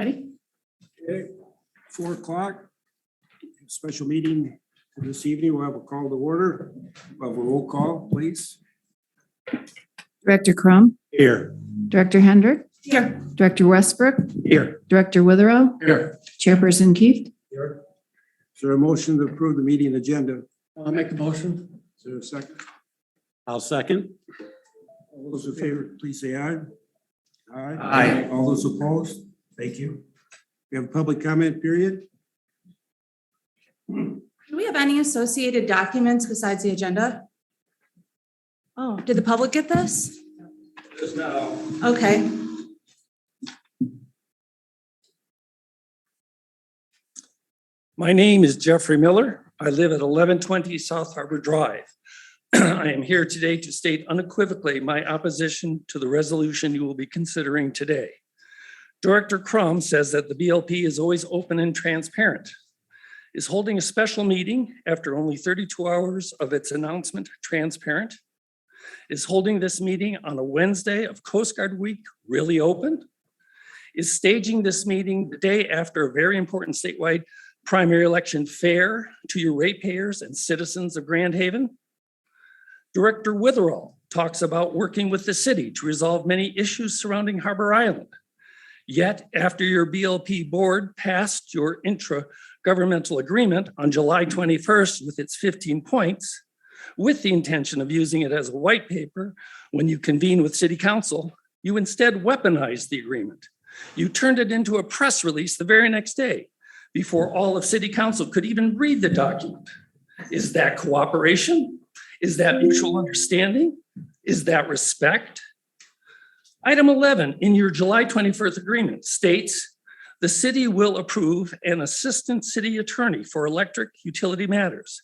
Ready? Okay, 4 o'clock, special meeting this evening. We'll have a call to order. We'll have a roll call, please. Director Crum, Here. Director Hendrick. Here. Director Westbrook, Here. Director Witherow, Here. Chairperson Keith. Here. Is there a motion to approve the meeting agenda? I'll make the motion. Is there a second? I'll second. All those in favor, please say aye. Aye. All those opposed? Thank you. We have a public comment period. Do we have any associated documents besides the agenda? Oh, did the public get this? Just now. Okay. My name is Jeffrey Miller. I live at 1120 South Harbor Drive. I am here today to state unequivocally my opposition to the resolution you will be considering today. Director Crum says that the BLP is always open and transparent. Is holding a special meeting after only 32 hours of its announcement transparent? Is holding this meeting on a Wednesday of Coast Guard Week really open? Is staging this meeting the day after a very important statewide primary election fair to your ratepayers and citizens of Grand Haven? Director Witherow talks about working with the city to resolve many issues surrounding Harbor Island. Yet, after your BLP board passed your intra-governmental agreement on July 21st with its 15 points, with the intention of using it as a white paper when you convene with city council, you instead weaponized the agreement. You turned it into a press release the very next day before all of city council could even read the document. Is that cooperation? Is that mutual understanding? Is that respect? Item 11 in your July 21st agreement states the city will approve an assistant city attorney for electric utility matters,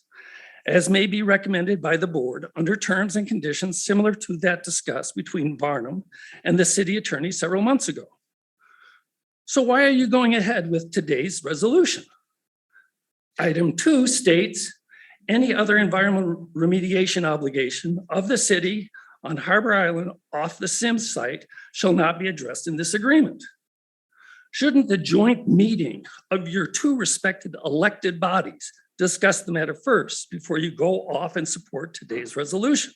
as may be recommended by the board under terms and conditions similar to that discussed between Varnum and the city attorney several months ago. So why are you going ahead with today's resolution? Item 2 states any other environmental remediation obligation of the city on Harbor Island off the Sims site shall not be addressed in this agreement. Shouldn't the joint meeting of your two respected elected bodies discuss the matter first before you go off and support today's resolution?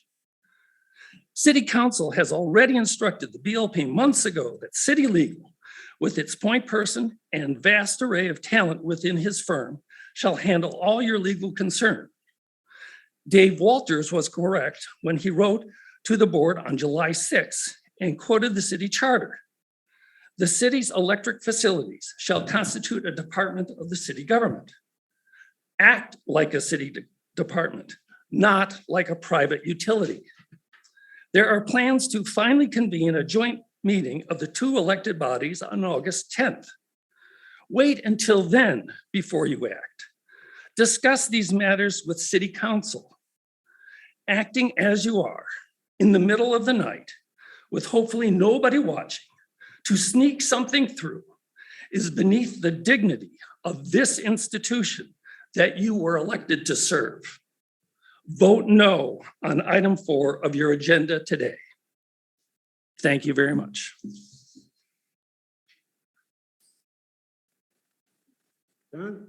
City Council has already instructed the BLP months ago that City Legal, with its point person and vast array of talent within his firm, shall handle all your legal concern. Dave Walters was correct when he wrote to the board on July 6th and quoted the city charter. The city's electric facilities shall constitute a department of the city government. Act like a city department, not like a private utility. There are plans to finally convene a joint meeting of the two elected bodies on August 10th. Wait until then before you act. Discuss these matters with city council. Acting as you are in the middle of the night with hopefully nobody watching to sneak something through is beneath the dignity of this institution that you were elected to serve. Vote no on item 4 of your agenda today. Thank you very much. Done?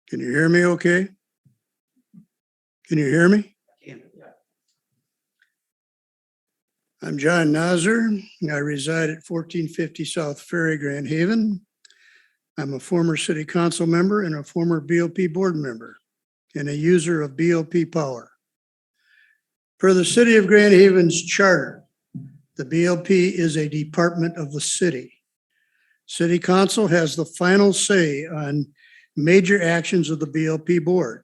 Can you hear me okay? Can you hear me? I'm John Nazar, and I reside at 1450 South Ferry, Grand Haven. I'm a former city council member and a former BLP board member and a user of BLP power. Per the City of Grand Haven's charter, the BLP is a department of the city. City council has the final say on major actions of the BLP board.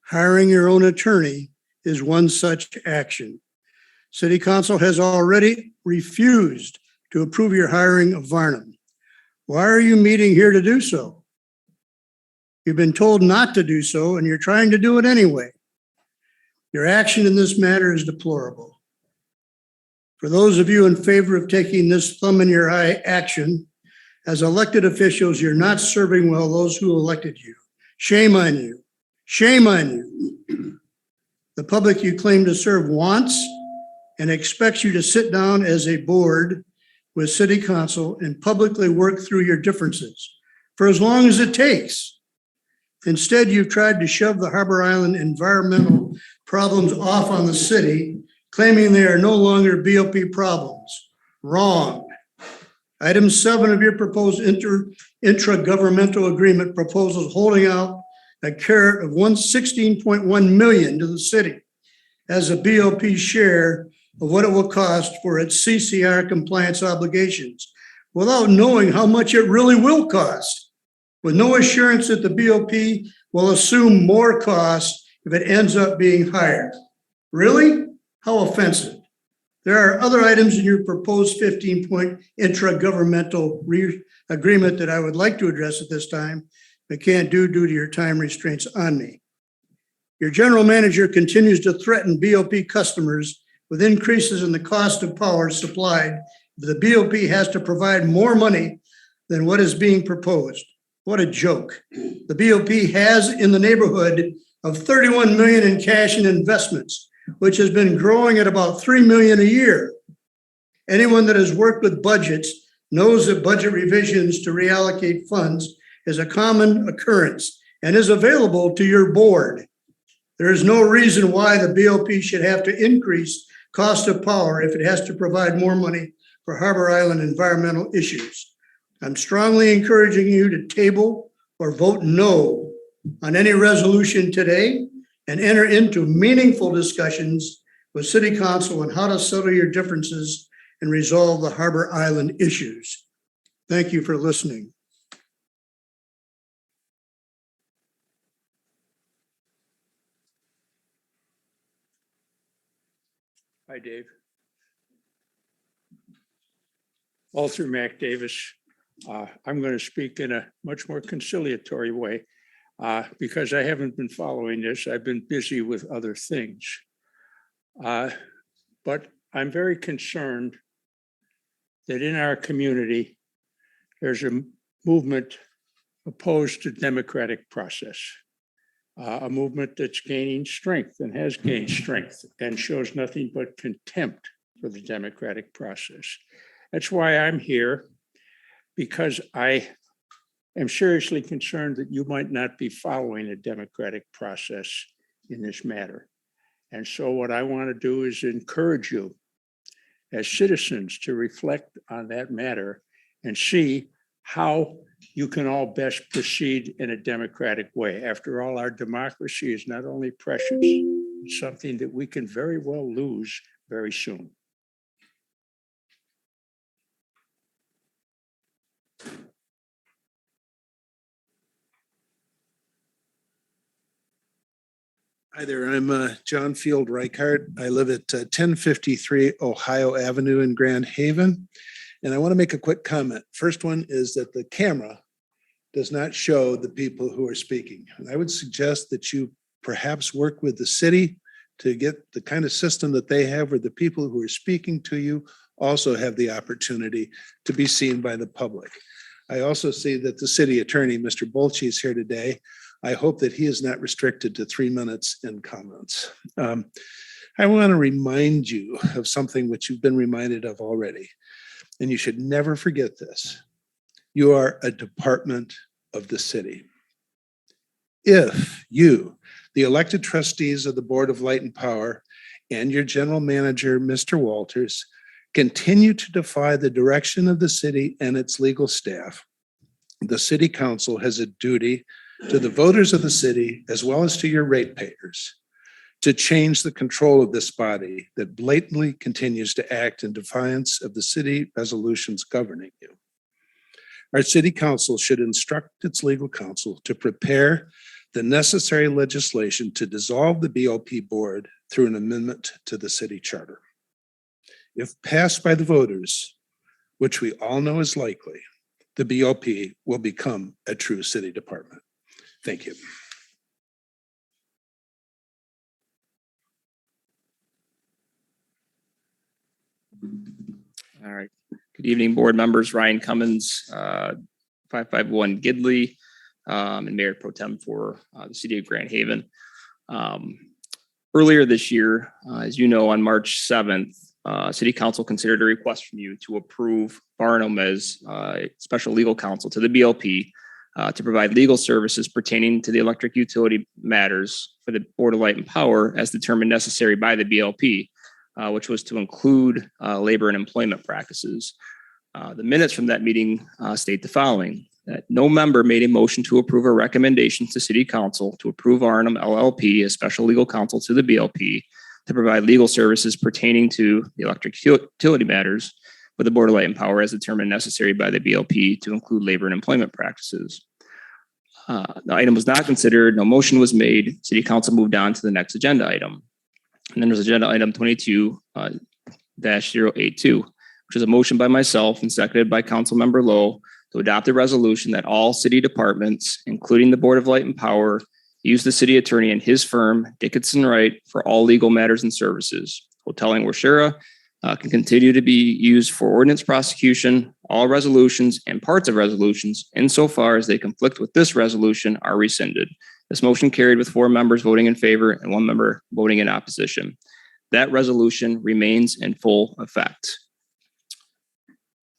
Hiring your own attorney is one such action. City council has already refused to approve your hiring of Varnum. Why are you meeting here to do so? You've been told not to do so, and you're trying to do it anyway. Your action in this matter is deplorable. For those of you in favor of taking this thumb in your eye action, as elected officials, you're not serving well those who elected you. Shame on you. Shame on you. The public you claim to serve wants and expects you to sit down as a board with city council and publicly work through your differences for as long as it takes. Instead, you've tried to shove the Harbor Island environmental problems off on the city, claiming they are no longer BOP problems. Wrong. Item 7 of your proposed intragovernmental agreement proposals holding out a carrot of $116.1 million to the city as a BOP share of what it will cost for its CCR compliance obligations without knowing how much it really will cost, with no assurance that the BOP will assume more costs if it ends up being higher. Really? How offensive. There are other items in your proposed 15-point intragovernmental agreement that I would like to address at this time, but can't do due to your time restraints on me. Your general manager continues to threaten BOP customers with increases in the cost of power supplied. The BOP has to provide more money than what is being proposed. What a joke. The BOP has in the neighborhood of 31 million in cash and investments, which has been growing at about 3 million a year. Anyone that has worked with budgets knows that budget revisions to reallocate funds is a common occurrence and is available to your board. There is no reason why the BOP should have to increase cost of power if it has to provide more money for Harbor Island environmental issues. I'm strongly encouraging you to table or vote no on any resolution today and enter into meaningful discussions with City Council on how to settle your differences and resolve the Harbor Island issues. Thank you for listening. Hi, Dave. Walter Mac Davis. I'm going to speak in a much more conciliatory way because I haven't been following this. I've been busy with other things. But I'm very concerned that in our community, there's a movement opposed to democratic process. A movement that's gaining strength and has gained strength and shows nothing but contempt for the democratic process. That's why I'm here, because I am seriously concerned that you might not be following a democratic process in this matter. And so what I want to do is encourage you as citizens to reflect on that matter and see how you can all best proceed in a democratic way. After all, our democracy is not only precious, it's something that we can very well lose very soon. Hi there, I'm John Field Reichart. I live at 1053 Ohio Avenue in Grand Haven. And I want to make a quick comment. First one is that the camera does not show the people who are speaking. And I would suggest that you perhaps work with the city to get the kind of system that they have where the people who are speaking to you also have the opportunity to be seen by the public. I also see that the city attorney, Mr. Bolche, is here today. I hope that he is not restricted to 3 minutes in comments. I want to remind you of something which you've been reminded of already, and you should never forget this. You are a department of the city. If you, the elected trustees of the Board of Light and Power, and your general manager, Mr. Walters, continue to defy the direction of the city and its legal staff, the city council has a duty to the voters of the city, as well as to your ratepayers, to change the control of this body that blatantly continues to act in defiance of the city resolutions governing you. Our city council should instruct its legal counsel to prepare the necessary legislation to dissolve the BOP board through an amendment to the city charter. If passed by the voters, which we all know is likely, the BOP will become a true city department. Thank you. All right. Good evening, board members. Ryan Cummins, 551 Gidley. and Mayor Pro Tem for the city of Grand Haven. Earlier this year, as you know, on March 7th, City Council considered a request from you to approve Barnum as special legal counsel to the BLP to provide legal services pertaining to the electric utility matters for the Board of Light and Power as determined necessary by the BLP, which was to include labor and employment practices. The minutes from that meeting state the following: that no member made a motion to approve a recommendation to City Council to approve Arnhem LLP as special legal counsel to the BLP to provide legal services pertaining to the electric utility matters for the Board of Light and Power as determined necessary by the BLP to include labor and employment practices. The item was not considered, no motion was made. City Council moved on to the next agenda item. And then there's agenda item 22-082, which is a motion by myself and seconded by Councilmember Lowe to adopt a resolution that all city departments, including the Board of Light and Power, use the city attorney and his firm, Dickinson Wright, for all legal matters and services. Hoteling Washera can continue to be used for ordinance prosecution. All resolutions and parts of resolutions, insofar as they conflict with this resolution, are rescinded. This motion carried with 4 members voting in favor and 1 member voting in opposition. That resolution remains in full effect.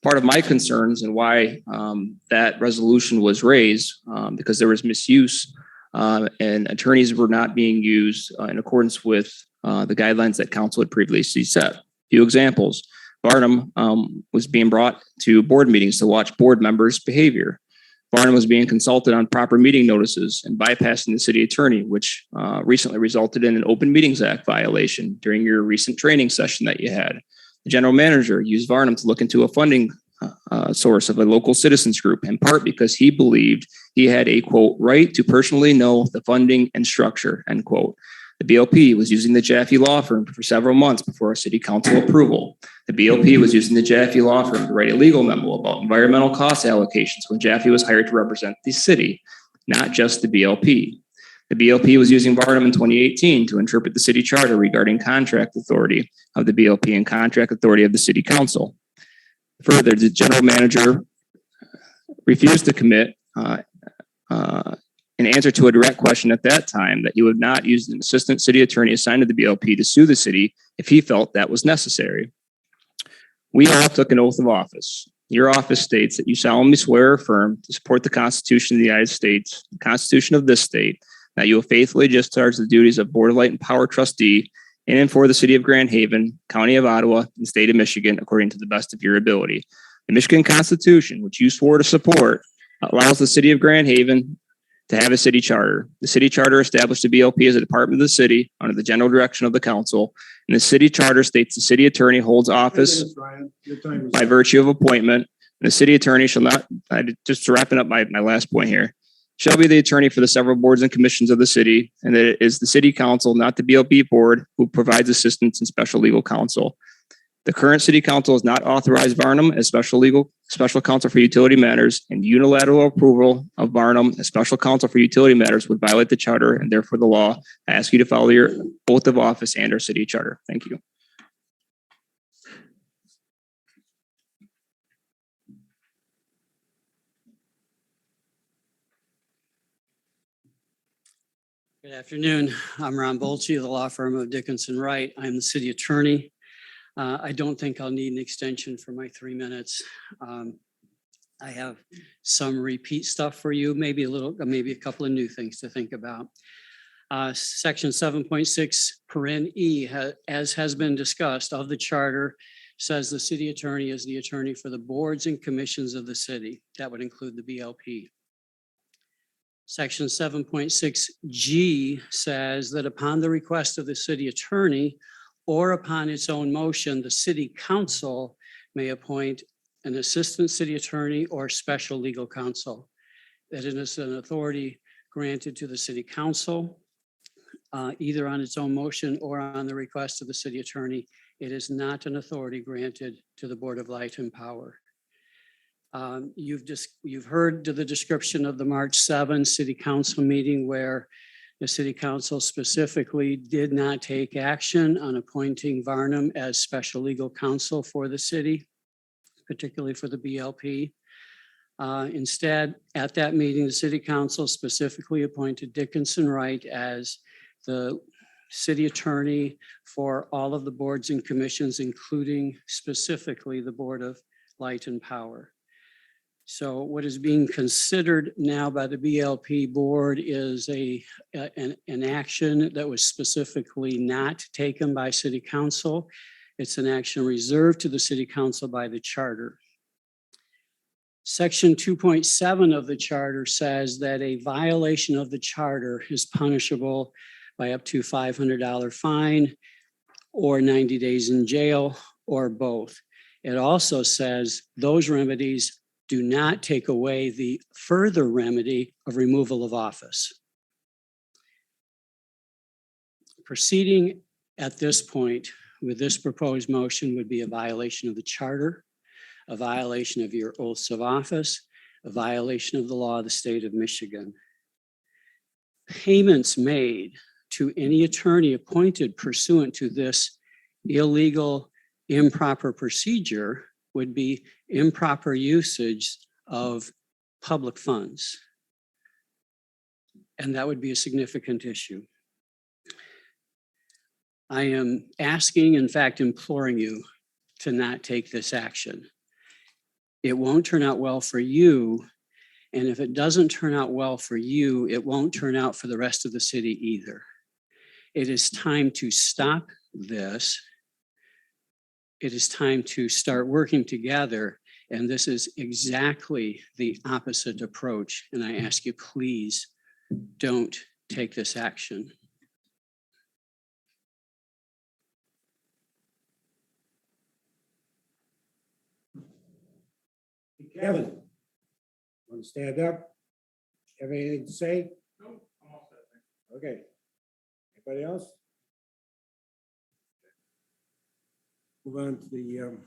Part of my concerns and why that resolution was raised, because there was misuse and attorneys were not being used in accordance with the guidelines that council had previously set. Few examples: Barnum was being brought to board meetings to watch board members' behavior. Barnum was being consulted on proper meeting notices and bypassing the city attorney, which recently resulted in an Open Meetings Act violation during your recent training session that you had. The general manager used Barnum to look into a funding source of a local citizens group, in part because he believed he had a, quote, right to personally know the funding and structure, end quote. The BLP was using the Jaffe Law Firm for several months before a city council approval. The BLP was using the Jaffe Law Firm to write a legal memo about environmental cost allocations when Jaffe was hired to represent the city, not just the BLP. The BLP was using Barnum in 2018 to interpret the city charter regarding contract authority of the BLP and contract authority of the city council. Further, the general manager refused to commit in answer to a direct question at that time that he would not use an assistant city attorney assigned to the BLP to sue the city if he felt that was necessary. We all took an oath of office. Your office states that you solemnly swear or affirm to support the Constitution of the United States, the Constitution of this state, that you will faithfully discharge the duties of Board of Light and Power trustee in and for the city of Grand Haven, county of Ottawa, and state of Michigan, according to the best of your ability. The Michigan Constitution, which you swore to support, allows the city of Grand Haven to have a city charter. The city charter established the BLP as a department of the city under the general direction of the council. And the city charter states the city attorney holds office by virtue of appointment. And the city attorney shall not, just wrapping up my last point here, shall be the attorney for the several boards and commissions of the city, and that it is the city council, not the BLP board, who provides assistance and special legal counsel. The current city council has not authorized Barnum as special counsel for utility matters, and unilateral approval of Barnum as special counsel for utility matters would violate the charter and therefore the law. I ask you to follow your oath of office and our city charter. Thank you. Good afternoon. I'm Ron Bolche of the law firm of Dickinson Wright. I'm the city attorney. I don't think I'll need an extension for my 3 minutes. I have some repeat stuff for you, maybe a couple of new things to think about. Section 7.6 (e), as has been discussed, of the charter says the city attorney is the attorney for the boards and commissions of the city. That would include the BLP. Section 7.6 (g) says that upon the request of the city attorney or upon its own motion, the city council may appoint an assistant city attorney or special legal counsel. That is an authority granted to the city council, either on its own motion or on the request of the city attorney. It is not an authority granted to the Board of Light and Power. You've heard the description of the March 7 city council meeting where the city council specifically did not take action on appointing Barnum as special legal counsel for the city, particularly for the BLP. Instead, at that meeting, the city council specifically appointed Dickinson Wright as the city attorney for all of the boards and commissions, including specifically the Board of Light and Power. So what is being considered now by the BLP board is an action that was specifically not taken by city council. It's an action reserved to the city council by the charter. Section 2.7 of the charter says that a violation of the charter is punishable by up to $500 fine or 90 days in jail or both. It also says those remedies do not take away the further remedy of removal of office. Proceeding at this point with this proposed motion would be a violation of the charter, a violation of your oaths of office, a violation of the law of the state of Michigan. Payments made to any attorney appointed pursuant to this illegal, improper procedure would be improper usage of public funds. And that would be a significant issue. I am asking, in fact, imploring you to not take this action. It won't turn out well for you. And if it doesn't turn out well for you, it won't turn out for the rest of the city either. It is time to stop this. It is time to start working together. And this is exactly the opposite approach. And I ask you, please don't take this action. Kevin, want to stand up? Have anything to say? No, I'm all set. Okay. Anybody else? Move on to the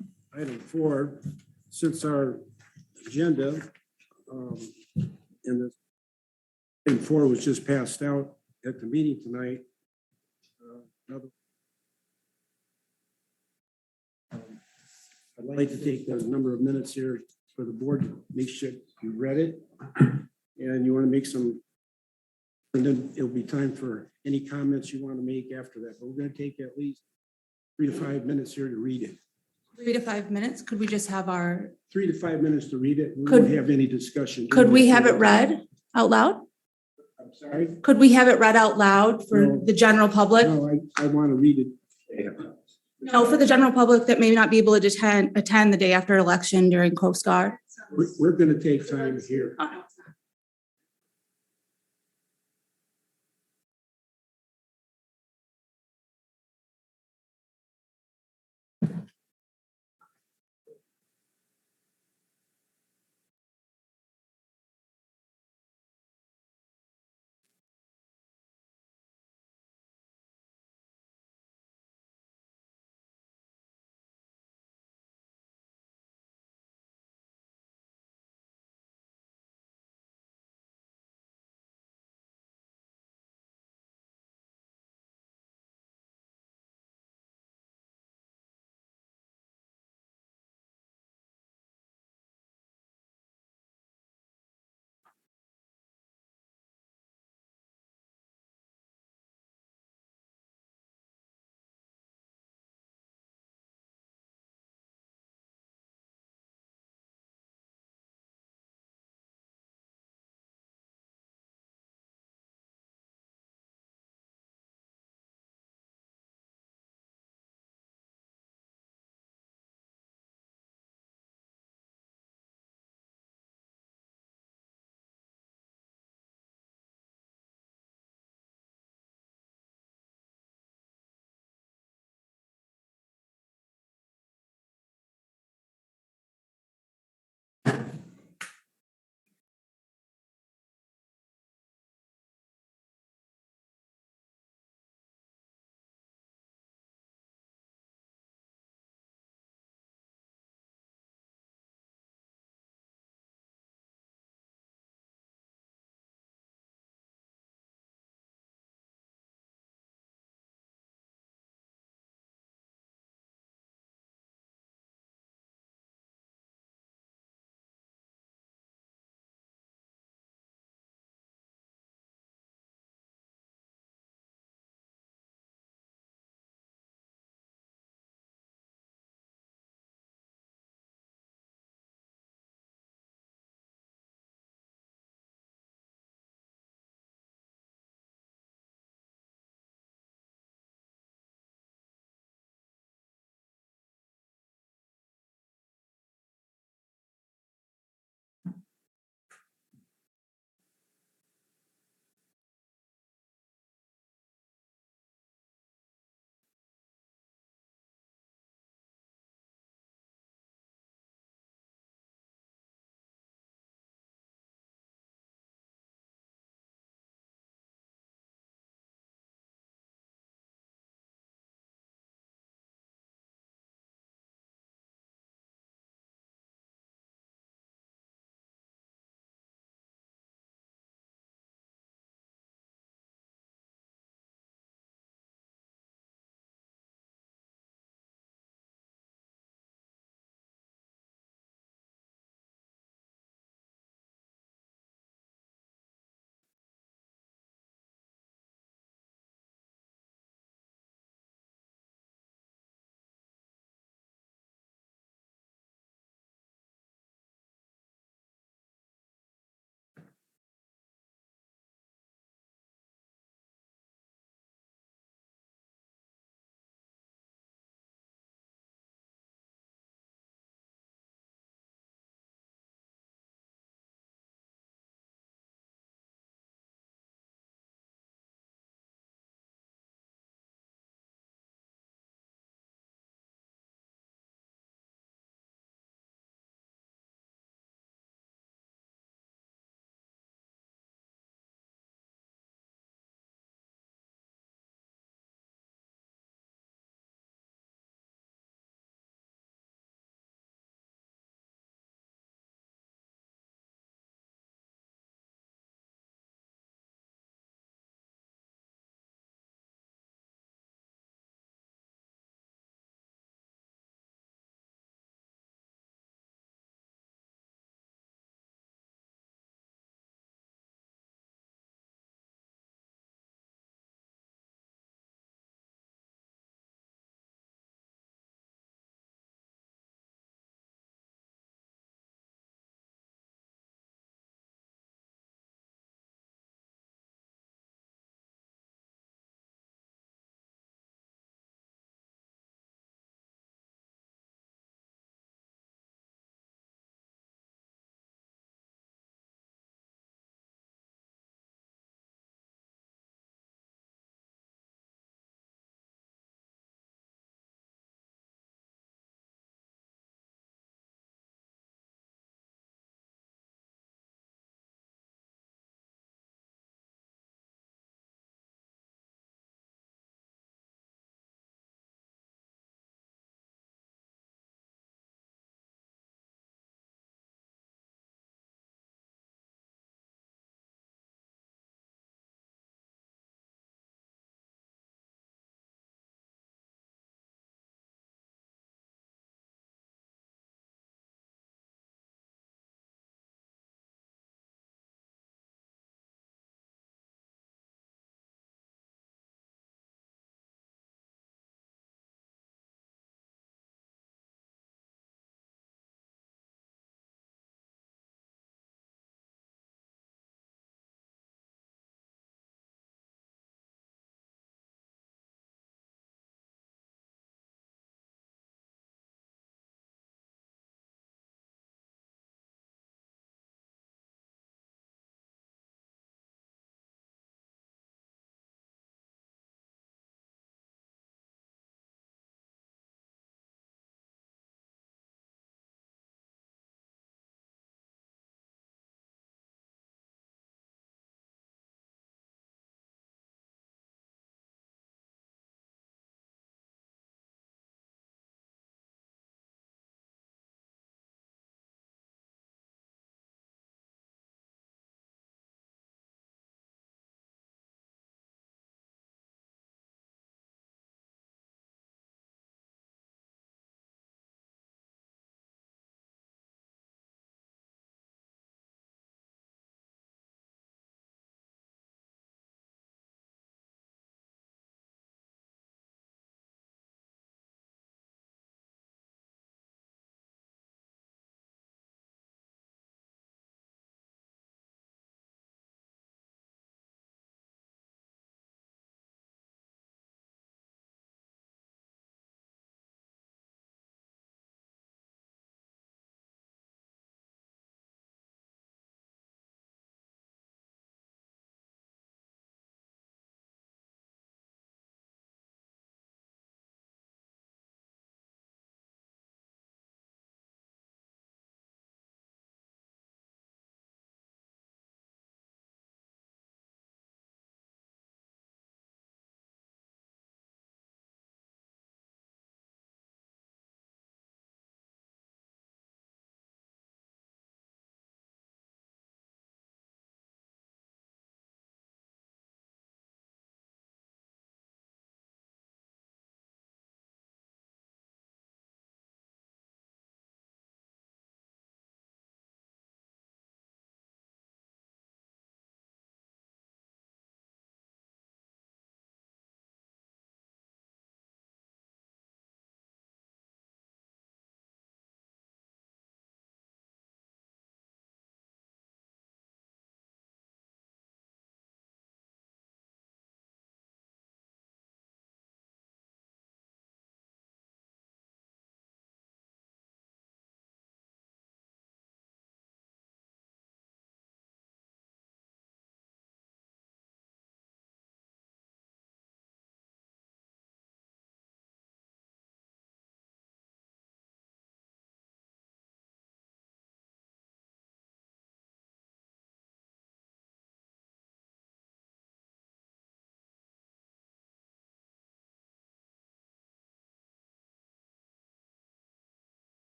item 4. Since our agenda and the item 4 was just passed out at the meeting tonight. I'd like to take a number of minutes here for the board to make sure you read it and you want to make some, and then it'll be time for any comments you want to make after that. But we're going to take at least 3 to 5 minutes here to read it. 3 to 5 minutes. Could we just have our, 3 to 5 minutes to read it. We Could- won't have any discussion. could we have it read out loud? I'm sorry? Could we have it read out loud for No. the general public? No, I want to read it. No, for the general public that may not be able to attend the day after election during Coast Guard. We're going to take time here. Oh, no.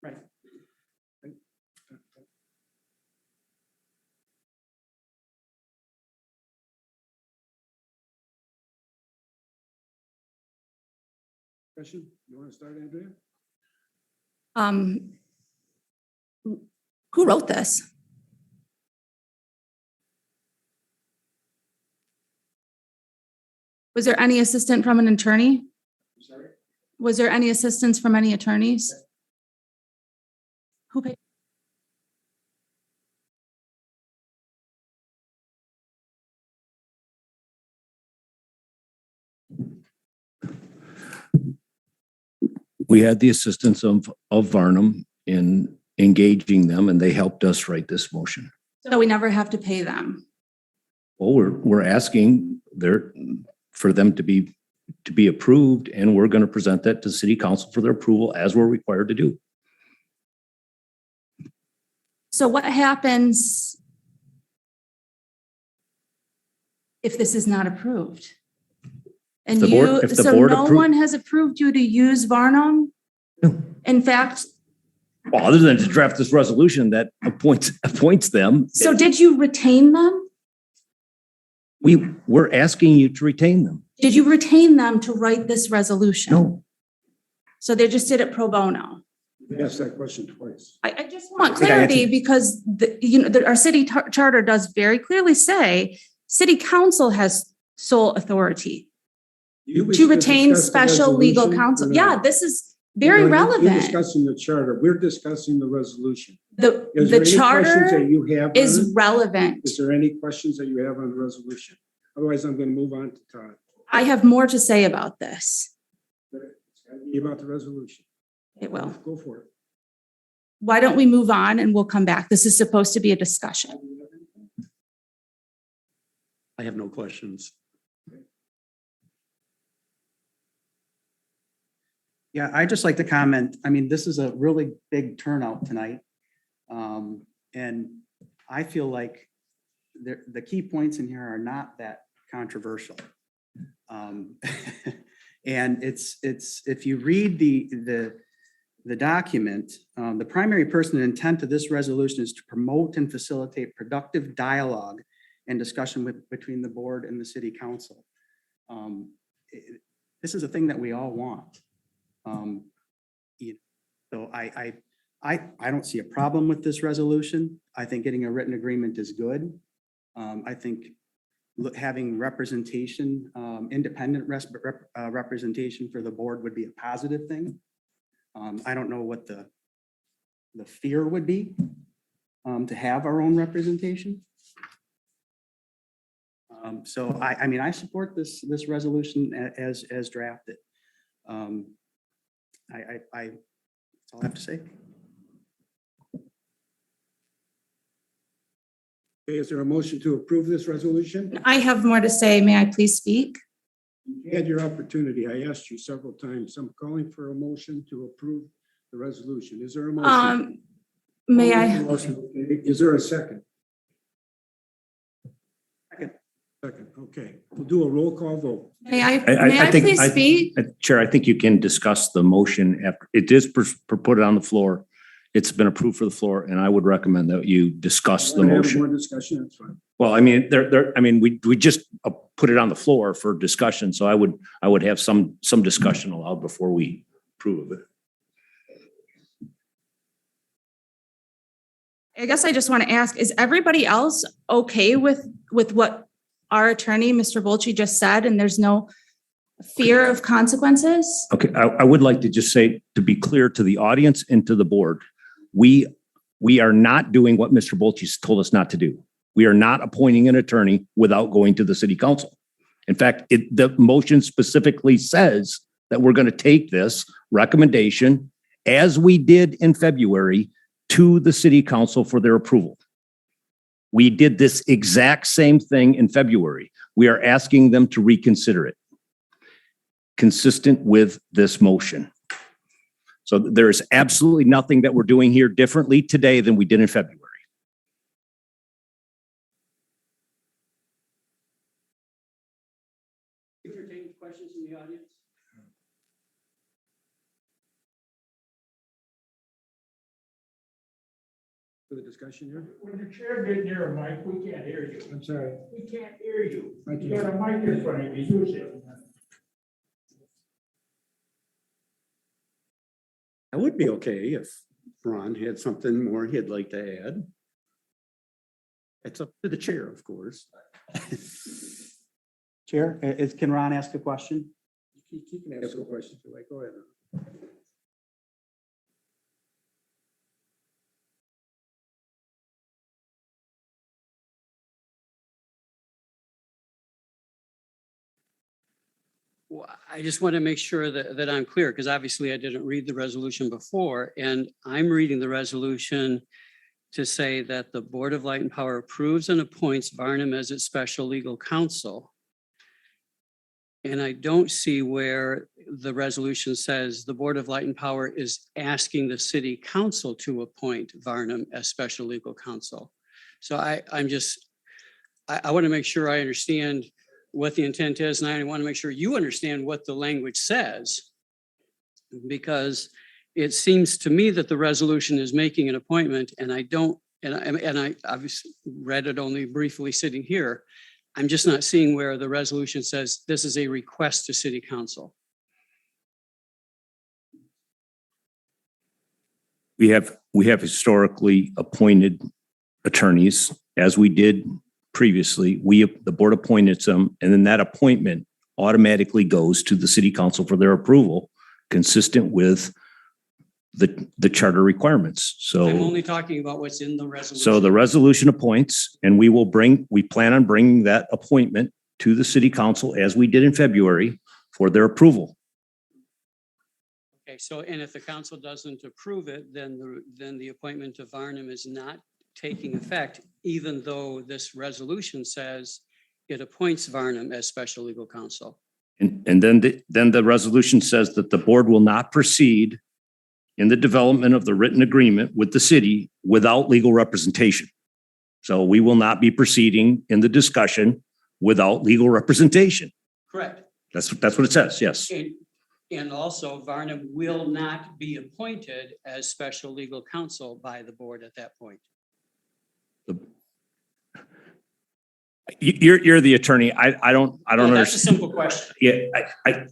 Right. Question, you want to start, Andrea? Um, who wrote this? Was there any assistance from an attorney? Sorry? Was there any assistance from any attorneys? Who paid? We had the assistance of Varnum in engaging them, and they helped us write this motion. So we never have to pay them. Well, we're asking for them to be approved, and we're going to present that to city council for their approval as we're required to do. So what happens if this is not approved? And the board- if the so board no appro- one has approved you to use Varnum? No. In fact, Well, other than to draft this resolution that appoints them, so did you retain them? we're asking you to retain them. Did you retain them to write this resolution? No, So they just did it pro bono? You asked that question twice. I just want think I answered clarity because our city charter does very clearly say city council has sole authority You wish to retain discuss the special legal resolution counsel. or Yeah, not? this is very You're relevant. discussing the charter. We're discussing the resolution. The Is there any questions charter that you have on is it? relevant. Is there any questions that you have on the resolution? Otherwise, I'm going to move on to Todd. I have more to say about this. It's gotta be about the resolution. It will. Go for it. Why don't we move on and we'll come back? This is supposed to be a discussion. I have no questions. Yeah, I'd just like to comment. I mean, this is a really big turnout tonight. And I feel like the key points in here are not that controversial. And it's, if you read the document, the primary person and intent of this resolution is to promote and facilitate productive dialogue and discussion between the board and the city council. This is a thing that we all want. So I don't see a problem with this resolution. I think getting a written agreement is good. I think having representation, independent representation for the board would be a positive thing. I don't know what the fear would be to have our own representation. So I mean, I support this resolution as drafted. That's all I have to say. Okay, is there a motion to approve this resolution? I have more to say. May I please speak? You had your opportunity. I asked you several times. I'm calling for a motion to approve the resolution. Is there a motion? May I? Motion. Is there a second? Second, okay. We'll do a roll call vote. May I think- please speak? Chair, I think you can discuss the motion after, it is put it on the floor. It's been approved for the floor, and I would recommend that you discuss the Wanna have motion. More discussion, that's fine. Well, I mean, we just put it on the floor for discussion, so I would have some discussion allowed before we approve of it. I guess I just want to ask, is everybody else okay with what our attorney, Mr. Volchi, just said, and there's no fear of consequences? Okay, I would like to just say, to be clear to the audience and to the board, we are not doing what Mr. Bolches told us not to do. We are not appointing an attorney without going to the city council. In fact, the motion specifically says that we're going to take this recommendation, as we did in February, to the city council for their approval. We did this exact same thing in February. We are asking them to reconsider it, consistent with this motion. So there is absolutely nothing that we're doing here differently today than we did in February. Entertain questions from the audience? for the discussion here? When the chair get near a mic, we can't hear you. I'm sorry. We can't hear you. I You got a mic in front of you, use it. I would be okay if Ron had something more he'd like to add. It's up to the chair, of course. Chair, can Ron ask a question? You can ask a question, if you like. Go ahead. Well, I just want to make sure that I'm clear, because obviously I didn't read the resolution before, and I'm reading the resolution to say that the Board of Light and Power approves and appoints Varnum as its special legal counsel. And I don't see where the resolution says the Board of Light and Power is asking the city council to appoint Varnum as special legal counsel. So I want to make sure I understand what the intent is, and I want to make sure you understand what the language says. Because it seems to me that the resolution is making an appointment, and I don't, and I obviously read it only briefly sitting here. I'm just not seeing where the resolution says this is a request to city council. We have historically appointed attorneys, as we did previously. The board appointed them, and then that appointment automatically goes to the city council for their approval, consistent with the charter requirements. So I'm only talking about what's in the resolution. so the resolution appoints, and we plan on bringing that appointment to the city council as we did in February for their approval. Okay, so, and if the council doesn't approve it, then the appointment of Varnum is not taking effect, even though this resolution says it appoints Varnum as special legal counsel. And then the resolution says that the board will not proceed in the development of the written agreement with the city without legal representation. So we will not be proceeding in the discussion without legal representation. Correct. That's what it says, yes. And also Varnum will not be appointed as special legal counsel by the board at that point. You're the attorney. I don't Well, that's a understand. simple question. Yeah,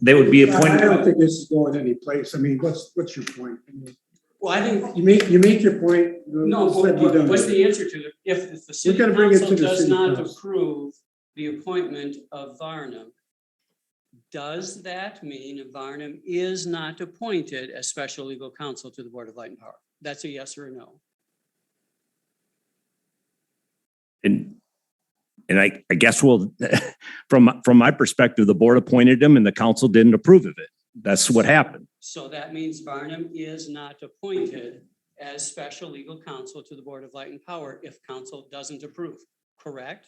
they would be I appointed. don't think this is going any place. I mean, what's your point? I mean, Well, I think, you make your point. no, Let's let you done what's with the it. answer to it? If the city gotta bring it to council the does city not council. approve the appointment of Varnum, does that mean Varnum is not appointed as special legal counsel to the Board of Light and Power? That's a yes or a no. And I guess from my perspective, the board appointed him and the council didn't approve of it. That's what happened. So that means Varnum is not appointed as special legal counsel to the Board of Light and Power if council doesn't approve, correct?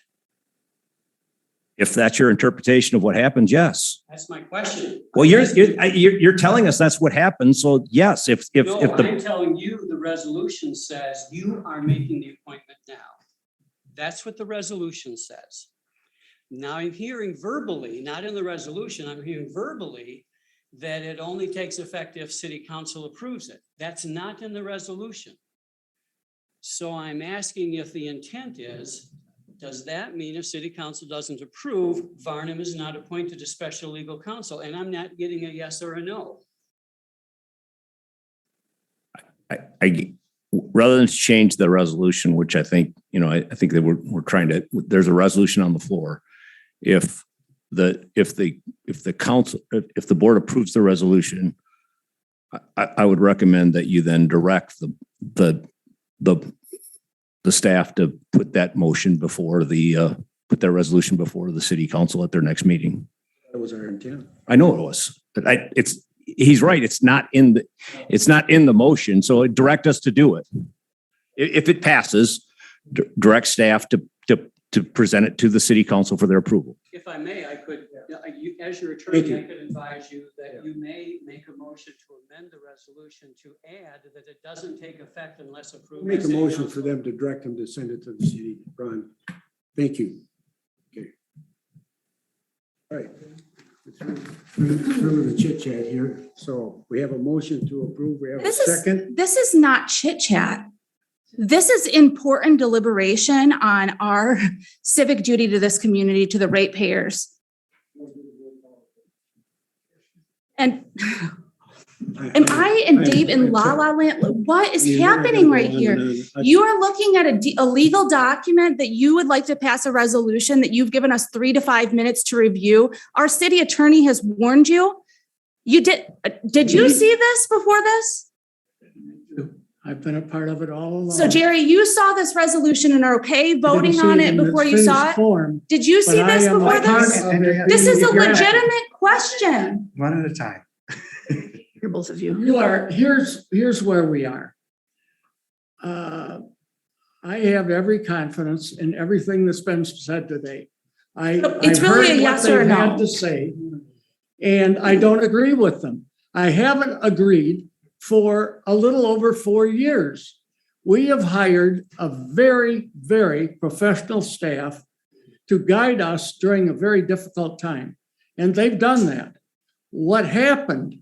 If that's your interpretation of what happened, yes. That's my question. Well, you're telling us that's what happened. So yes, if No, the I'm telling you, the resolution says you are making the appointment now. That's what the resolution says. Now I'm hearing verbally, not in the resolution, I'm hearing verbally that it only takes effect if city council approves it. That's not in the resolution. So I'm asking if the intent is, does that mean if city council doesn't approve, Varnum is not appointed as special legal counsel? And I'm not getting a yes or a no. I rather than change the resolution, which I think, I think that we're trying to, there's a resolution on the floor. If the board approves the resolution, I would recommend that you then direct the staff to put that motion before put that resolution before the city council at their next meeting. That was our intent. I know it was, but he's right. It's not in the motion. So direct us to do it. If it passes, direct staff to present it to the city council for their approval. If I may, I could, as your attorney, Thank you. I could advise you that you may make a motion to amend the resolution to add that it doesn't take effect unless approved. by Make a city motion council. for them to direct them to send it to the city, Ron. Thank you. Okay. All right. Through the chit chat here. So we have a motion to approve. We have a This is- second. This is not chit chat. This is important deliberation on our civic duty to this community, to the ratepayers. And am I and Dave in la la land? What is happening right here? You are looking at a legal document that you would like to pass a resolution that you've given us 3 to 5 minutes to review. Our city attorney has warned you. Did you see this before this? I've been a part of it all along. So Jerry, you saw this resolution and are okay voting on it before you saw it? Did you see this before this? This is a legitimate question. One at a time. You're both of you. Here's where we are. I have every confidence in everything that's been said today. It's I've really heard a what yes or a they've no. had to say, and I don't agree with them. I haven't agreed for a little over 4 years. We have hired a very, very professional staff to guide us during a very difficult time, and they've done that. What happened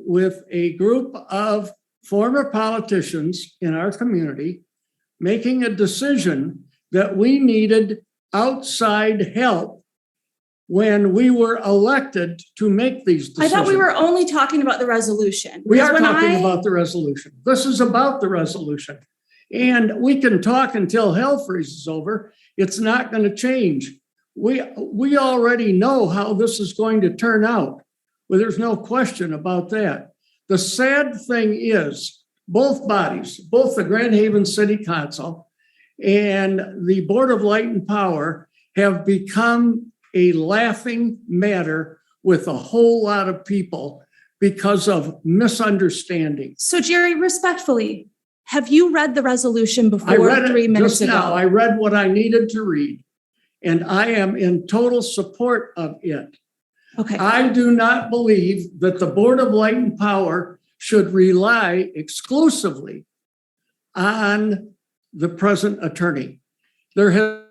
with a group of former politicians in our community making a decision that we needed outside help when we were elected to make these I decisions. thought we were only talking about the resolution. We are Because when talking I- about the resolution. This is about the resolution. And we can talk until hell freezes over. It's not going to change. We already know how this is going to turn out. Well, there's no question about that. The sad thing is both bodies, both the Grand Haven City Council and the Board of Light and Power, have become a laughing matter with a whole lot of people because of misunderstanding. So Jerry, respectfully, have you read the resolution I before read 3 it minutes just now. ago? I read what I needed to read, and I am in total support of it. Okay, I do not believe that the Board of Light and Power should rely exclusively on the present attorney. There has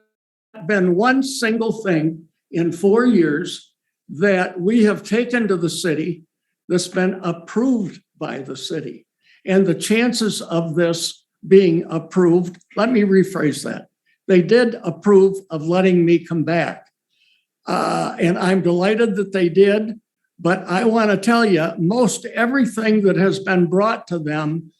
been one single thing in 4 years that we have taken to the city that's been approved by the city. And the chances of this being approved, let me rephrase that. They did approve of letting me come back. And I'm delighted that they did. But I want to tell you, most everything that has been brought to them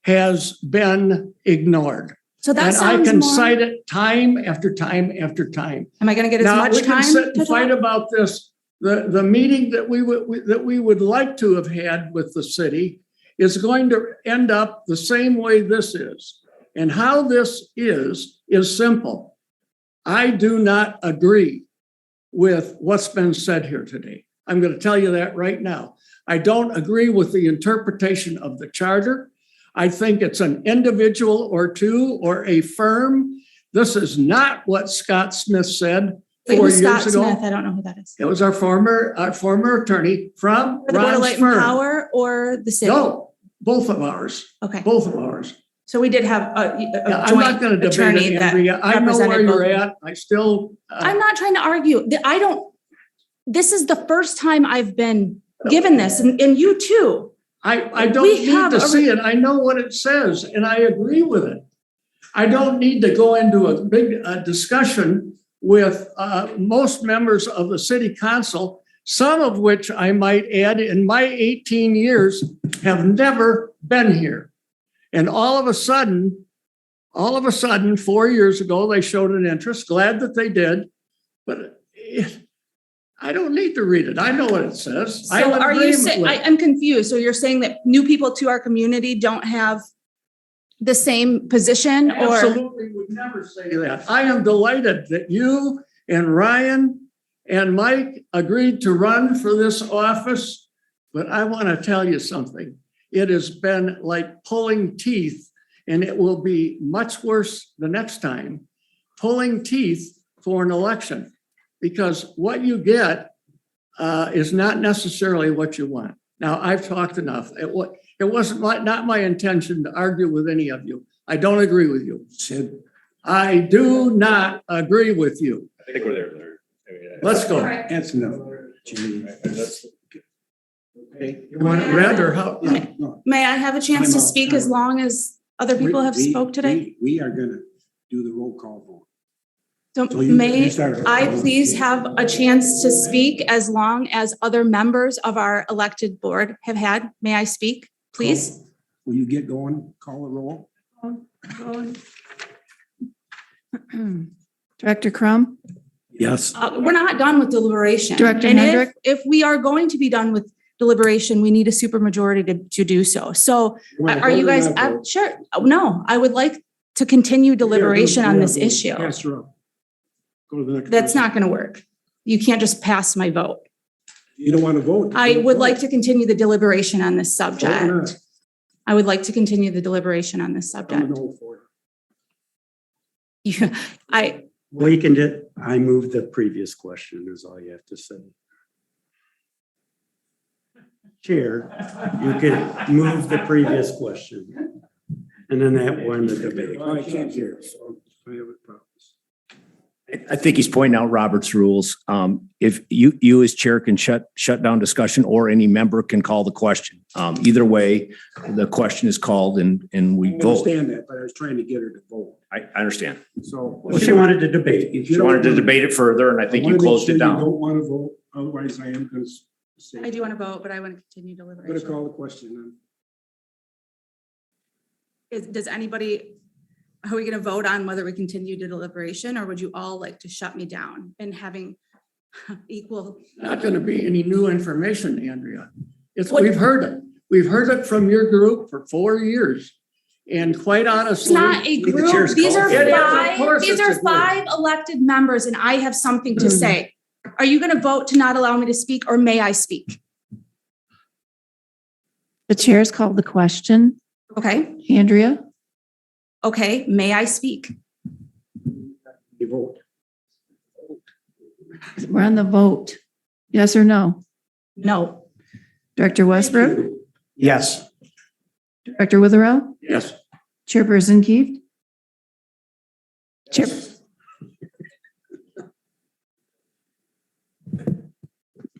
has been ignored. so that And I sounds can more, cite it time after time after time. am I gonna get as Now, much we can time sit to and fight talk? about this. The meeting that we would like to have had with the city is going to end up the same way this is. And how this is simple. I do not agree with what's been said here today. I'm going to tell you that right now. I don't agree with the interpretation of the charter. I think it's an individual or two or a firm. This is not what Scott Smith said Wait, 4 who's years Scott ago. Smith? I don't know who that is. It was our former attorney from For the Board of Ron's Light and firm. Power or the city? No, both of ours, Okay, both of ours. so we did have a Yeah, I'm not going joint to debate attorney it, that Andrea. I know where represented you're both. at. I still. I'm not trying to argue. This is the first time I've been given this, and you too. I don't We need have to a- see it. I know what it says and I agree with it. I don't need to go into a big discussion with most members of the city council, some of which I might add in my 18 years have never been here. And all of a sudden, 4 years ago, they showed an interest, glad that they did. But I don't need to read it. I know what it says. I have So an are you agreement saying, with it. I'm confused. So you're saying that new people to our community don't have the same position or? Absolutely would never say that. I am delighted that you and Ryan and Mike agreed to run for this office. But I want to tell you something. It has been like pulling teeth, and it will be much worse the next time, pulling teeth for an election. Because what you get is not necessarily what you want. Now, I've talked enough. It wasn't not my intention to argue with any of you. I don't agree with you. Sid, I do not agree with you. I think we're there. Let's go. that's enough. Jimmy. Okay, you want it read or how? No, May I have a chance to Time out, speak time as out. long as Other people have We- spoke today? We are gonna do the roll call vote. So So you may started. I please have a chance to speak as long as other members of our elected board have had? May I speak, please? Will you get going? Call the roll? Director Crum, Yes. We're not done with deliberation. Director And Hendrick? if we are going to be done with deliberation, we need a supermajority to do so. So are you guys, sure, no, I would like to continue deliberation on this issue. Pass her up. Go to the next. That's person. not gonna work. You can't just pass my vote. You don't want to vote? I would like to continue the deliberation on this Vote or subject. not? I would like to continue the deliberation on this I'm a subject. no for it. I, Well, you can do, I moved the previous question is all you have to say. Chair, you could move the previous question. And then that will end the debate. I can't hear, so I have a problem. I think he's pointing out Robert's rules. If you as chair can shut down discussion or any member can call the question. Either way, the question is called and we I vote. understand that, but I was trying to get her to vote. I understand. So. Well, she wanted to debate. If She wanted to debate it further and I think you closed it You down. don't want to vote, otherwise I am going to say. I do want to vote, but I want to continue I'm going to deliberation. call the question then. Does anybody, are we going to vote on whether we continue to deliberation or would you all like to shut me down and having equal? Not gonna be any new information, Andrea. It's, What- we've heard it. We've heard it from your group for 4 years. And quite It's honestly. not a the group. chair's These are called. It is, of five, course these it's a are group. 5 elected members and I have something to say. Are you going to vote to not allow me to speak or may I speak? the chair's called the question. Okay, Andrea, okay, may I speak? You vote. we're on the vote. Yes or no? No. Director Westbrook, Yes. Director Witherell, Yes. Chairperson Keefe. Chair,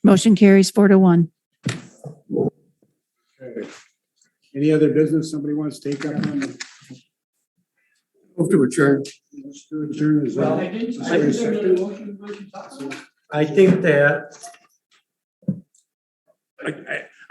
motion carries 4-1. Okay. Any other business somebody wants to take up on? Move to adjourn. Adjourn is, is there a second? I think that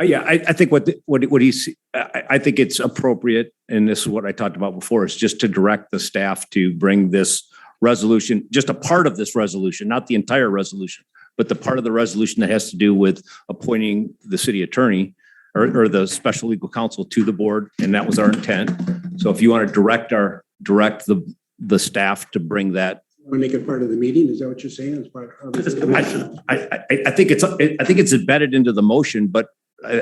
Yeah, I think what he's, I think it's appropriate, and this is what I talked about before, is just to direct the staff to bring this resolution, just a part of this resolution, not the entire resolution, but the part of the resolution that has to do with appointing the city attorney or the special legal counsel to the board, and that was our intent. So if you want to direct the staff to bring that. Want to make it part of the meeting? Is that what you're saying? As part of I think it's embedded into the motion, but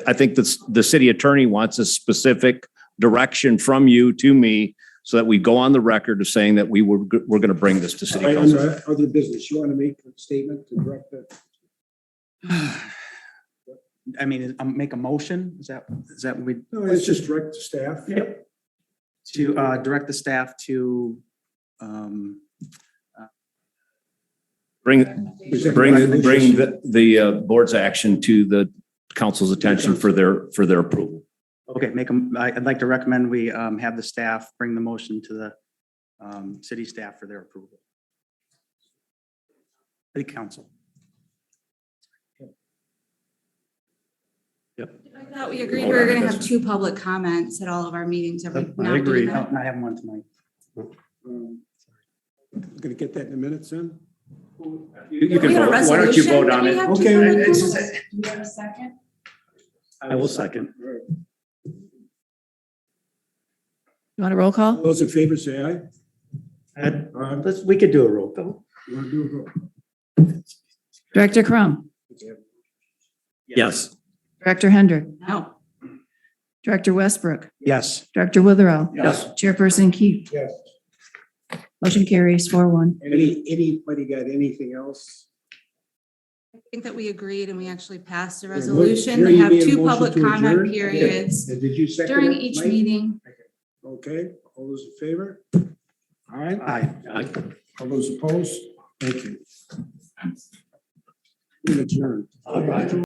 I think the city attorney wants a specific direction from you to me so that we go on the record of saying that we're going to bring this to city Right, council. under other business, you want to make a statement to direct that? I mean, make a motion, is that what we, No, it's just direct the staff. Yep. To direct the staff to Bring the board's action to the council's attention for their approval. okay, I'd like to recommend we have the staff bring the motion to the city staff for their approval. City council. I thought we agreed we were going to have 2 public comments at all of our meetings. Are we I not agree, doing that? not having one tonight. Going to get that in the minutes then? You can We have a vote. Why don't you resolution vote that on we it? have to Okay. vote on? It's- Do you have a second? I will second. All right. You want a roll call? All those in favor say aye. We could do a roll call. You want to do a vote? Director Crum, Yes. Director Hendrick, No. Director Westbrook, Yes. Director Witherell. Yes. Chairperson Keefe. Yes. Motion carries 4-1. Anybody got anything else? I think that we agreed and we actually passed a Here, resolution here to you have made a 2 motion public to comment adjourn? periods And did you second during it, each Mike? meeting. Okay, all those in favor? All right, Aye. all those opposed? Thank you. We're adjourned.